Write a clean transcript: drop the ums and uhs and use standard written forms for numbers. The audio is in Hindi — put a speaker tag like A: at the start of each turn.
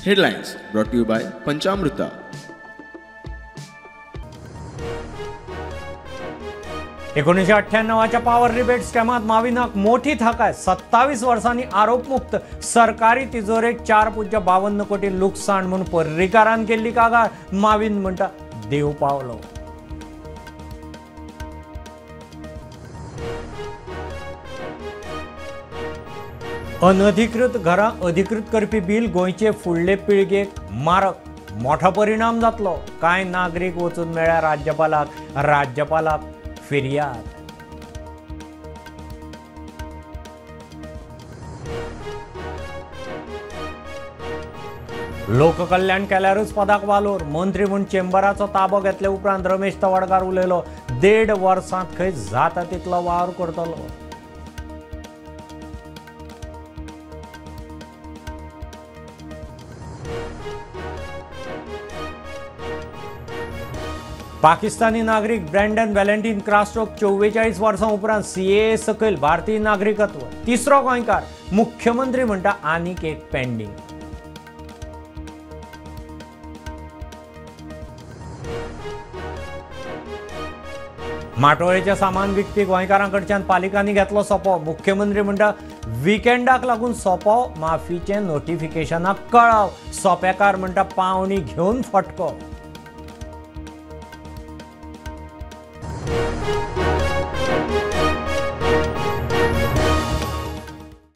A: Headlines brought to you by Panchamrita.
B: एकोणीसशे 98च्या पॉवर रिबेट स्कॅमात माविनाक मोठी थाकाय. 27 वर्सांनी आरोपमुक्त. सरकारी तिजोरेक 4.52 कोटी लुकसाण म्हणून पर्रीकारान केल्ली कागाळ. माविन म्हणटा देव पावलो. अनधिकृत घरां अधिकृत करपी बिल गोंयचे फुडले पिळगेक मारक. मोठो परिणाम जातलो. कांय नागरीक वचून मेळ्ळ्या राज्यपालाक फिर्याद. लोककल्याण केल्यारूच पदाक वालोर. मंत्री म्हूण चेंबराचो ताबो घेतले उपरांत रमेश तवडकार उलयलो. 1.5 वर्सांत खंय जाता तितलो वावर करतलो. पाकिस्तानी नागरीक ब्रँडन व्हॅलेंटीन क्रास्टोक 44 वर्सां उपरांत सीएए सकयल भारतीय नागरिकत्व. तिसरो गोंयकार. मुख्यमंत्री म्हणटा आनीक एक पेंडिंग. माटोळेचें सामान विकपी गोंयकारांकडच्यान पालिकांनी घेतलो सोपो. मुख्यमंत्री म्हणटा विकेंडाक लागून सोपो माफीचें नोटिफिकेशनाक कळाव. सोपेकार म्हणटा पावणी घेवन फटको.